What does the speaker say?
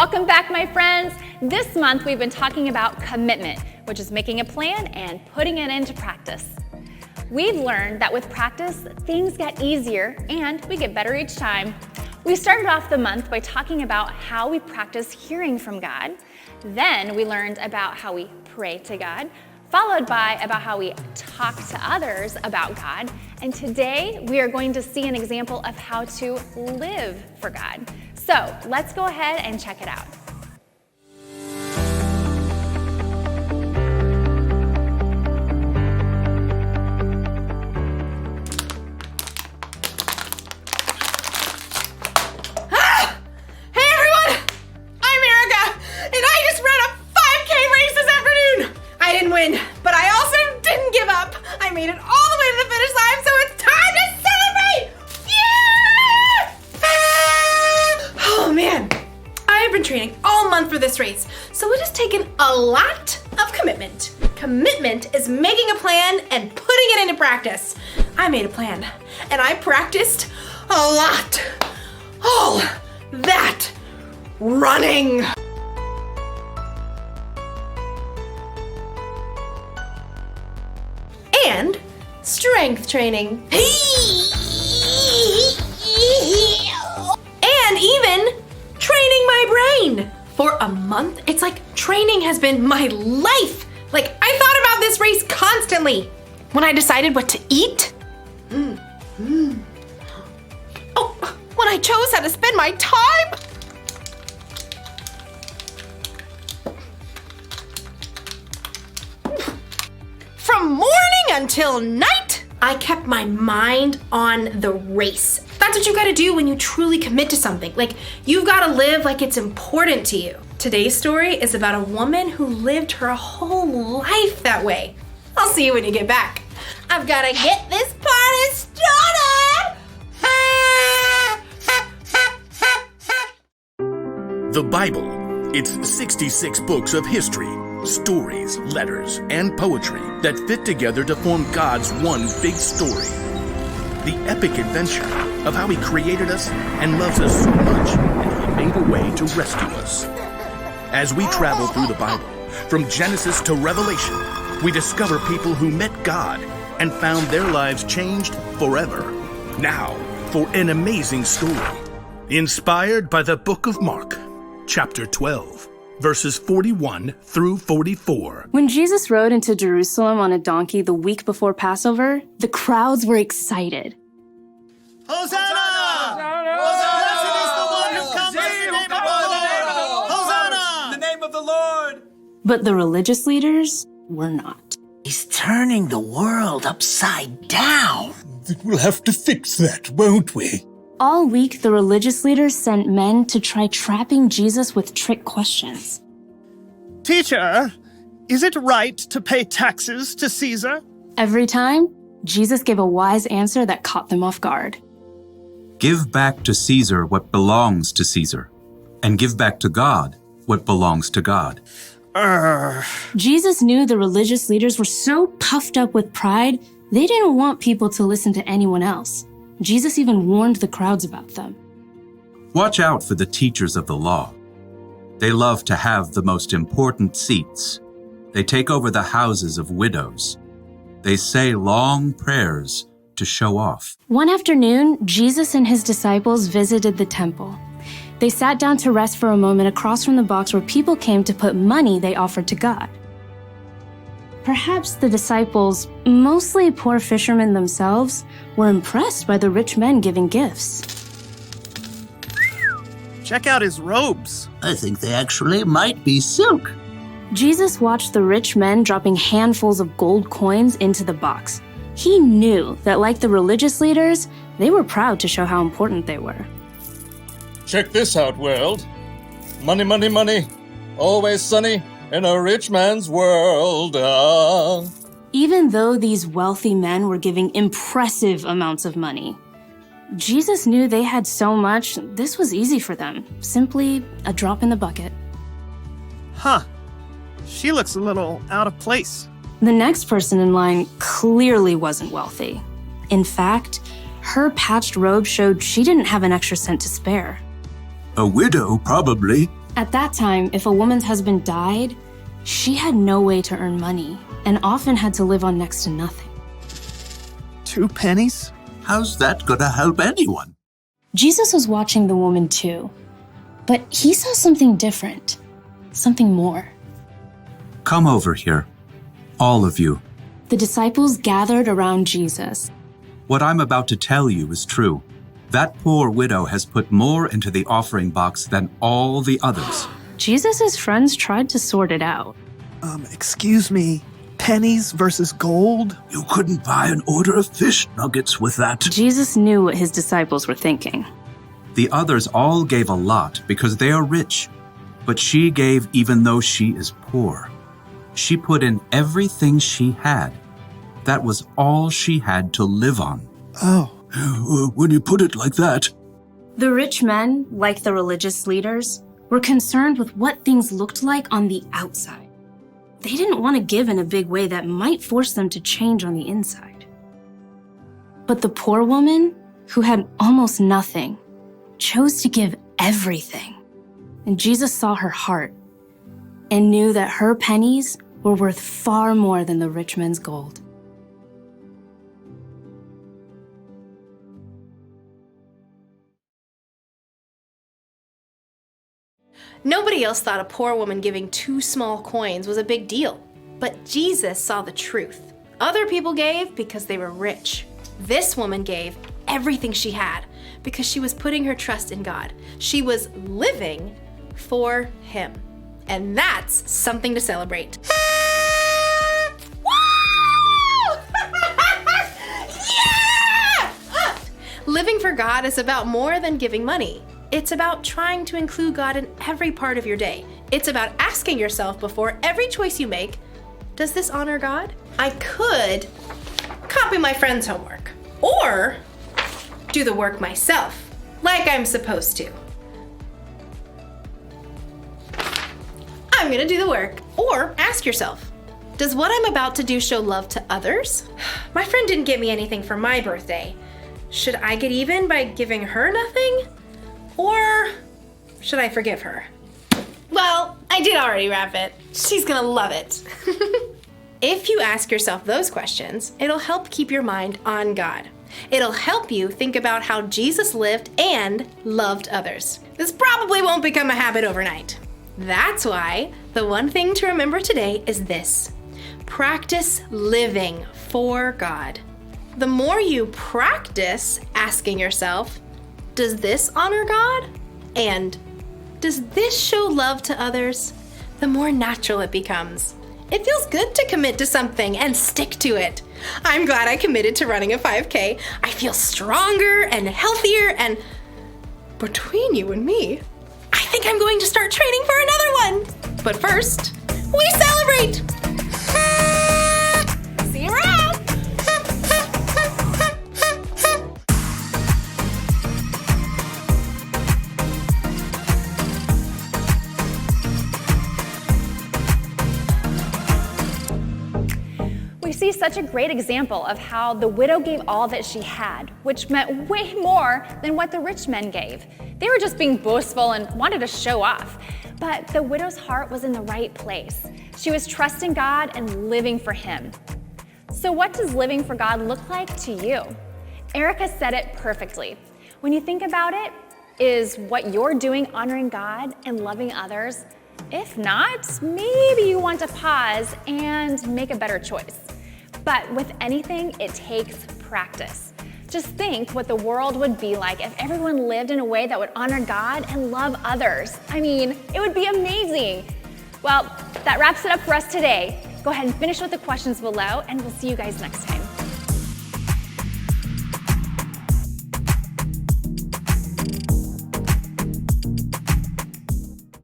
Welcome back, my friends. This month we've been talking about commitment, which is making a plan and putting it into practice. We've learned that with practice, things get easier and we get better each time. We started off the month by talking about how we practice hearing from God. Then we learned about how we pray to God, followed by about how we talk to others about God. And today we are going to see an example of how to live for God. So let's go ahead and check it out. But I also didn't give up. I made it all the way to the finish line, so it's time to celebrate! Yeah! Oh man, I have been training all month for this race, so it has taken a lot of commitment. Commitment is making a plan and putting it into practice. I made a plan, and I practiced a lot. All that running. And strength training. And even training my brain. For a month, it's like training has been my life. Like, I thought about this race constantly. When I decided what to eat. Oh, when I chose how to spend my time. From morning until night, I kept my mind on the race. That's what you gotta do when you truly commit to something. Like, you've gotta live like it's important to you. Today's story is about a woman who lived her whole life that way. I'll see you when you get back. I've gotta get this party started! The Bible. It's 66 books of history, stories, letters, and poetry that fit together to form God's one big story. The epic adventure of how He created us and loves us so much that He made a way to rescue us. As we travel through the Bible, from Genesis to Revelation, we discover people who met God and found their lives changed forever. Now, for an amazing story, inspired by the book of Mark, chapter 12. Verses 41 through 44. When Jesus rode into Jerusalem on a donkey the week before Passover, the crowds were excited. Hosanna! Blessed is the one who comes in the name of the Lord! Hosanna! In the name of the Lord! But the religious leaders were not. He's turning the world upside down. We'll have to fix that, won't we? All week, the religious leaders sent men to try trapping Jesus with trick questions. Teacher, is it right to pay taxes to Caesar? Every time, Jesus gave a wise answer that caught them off guard. Give back to Caesar what belongs to Caesar, and give back to God what belongs to God. Jesus knew the religious leaders were so puffed up with pride, they didn't want people to listen to anyone else. Jesus even warned the crowds about them. Watch out for the teachers of the law. They love to have the most important seats. They take over the houses of widows. They say long prayers to show off. One afternoon, Jesus and his disciples visited the temple. They sat down to rest for a moment across from the box where people came to put money they offered to God. Perhaps the disciples, mostly poor fishermen themselves, were impressed by the rich men giving gifts. Check out his robes. I think they actually might be silk. Jesus watched the rich men dropping handfuls of gold coins into the box. He knew that, like the religious leaders, they were proud to show how important they were. Check this out, world. Money, money, money. Always sunny in a rich man's world. Even though these wealthy men were giving impressive amounts of money, Jesus knew they had so much, this was easy for them. Simply a drop in the bucket. Huh. She looks a little out of place. The next person in line clearly wasn't wealthy. In fact, her patched robe showed she didn't have an extra cent to spare. A widow, probably. At that time, if a woman's husband died, she had no way to earn money and often had to live on next to nothing. 2 pennies? How's that gonna help anyone? Jesus was watching the woman too, but he saw something different, something more. Come over here, all of you. The disciples gathered around Jesus. What I'm about to tell you is true. That poor widow has put more into the offering box than all the others. Jesus' friends tried to sort it out. Excuse me, pennies versus gold? You couldn't buy an order of fish nuggets with that. Jesus knew what his disciples were thinking. The others all gave a lot because they are rich, but she gave even though she is poor. She put in everything she had. That was all she had to live on. Oh. When you put it like that. The rich men, like the religious leaders, were concerned with what things looked like on the outside. They didn't want to give in a big way that might force them to change on the inside. But the poor woman, who had almost nothing, chose to give everything. And Jesus saw her heart and knew that her pennies were worth far more than the rich man's gold. Nobody else thought a poor woman giving 2 small coins was a big deal. But Jesus saw the truth. Other people gave because they were rich. This woman gave everything she had because she was putting her trust in God. She was living for Him. And that's something to celebrate. Woo! Yeah! Living for God is about more than giving money. It's about trying to include God in every part of your day. It's about asking yourself before every choice you make, does this honor God? I could copy my friend's homework or do the work myself, like I'm supposed to. I'm gonna do the work. Or ask yourself, does what I'm about to do show love to others? My friend didn't get me anything for my birthday. Should I get even by giving her nothing? Or should I forgive her? Well, I did already wrap it. She's gonna love it. If you ask yourself those questions, it'll help keep your mind on God. It'll help you think about how Jesus lived and loved others. This probably won't become a habit overnight. That's why the one thing to remember today is this: practice living for God. The more you practice asking yourself, does this honor God? And does this show love to others? The more natural it becomes. It feels good to commit to something and stick to it. I'm glad I committed to running a 5K. I feel stronger and healthier, and between you and me, I think I'm going to start training for another one. But first, we celebrate! See you around! We see such a great example of how the widow gave all that she had, which meant way more than what the rich men gave. They were just being boastful and wanted to show off. But the widow's heart was in the right place. She was trusting God and living for Him. So what does living for God look like to you? Erica said it perfectly. When you think about it, is what you're doing honoring God and loving others? If not, maybe you want to pause and make a better choice. But with anything, it takes practice. Just think what the world would be like if everyone lived in a way that would honor God and love others. I mean, it would be amazing. Well, that wraps it up for us today. Go ahead and finish with the questions below, and we'll see you guys next time.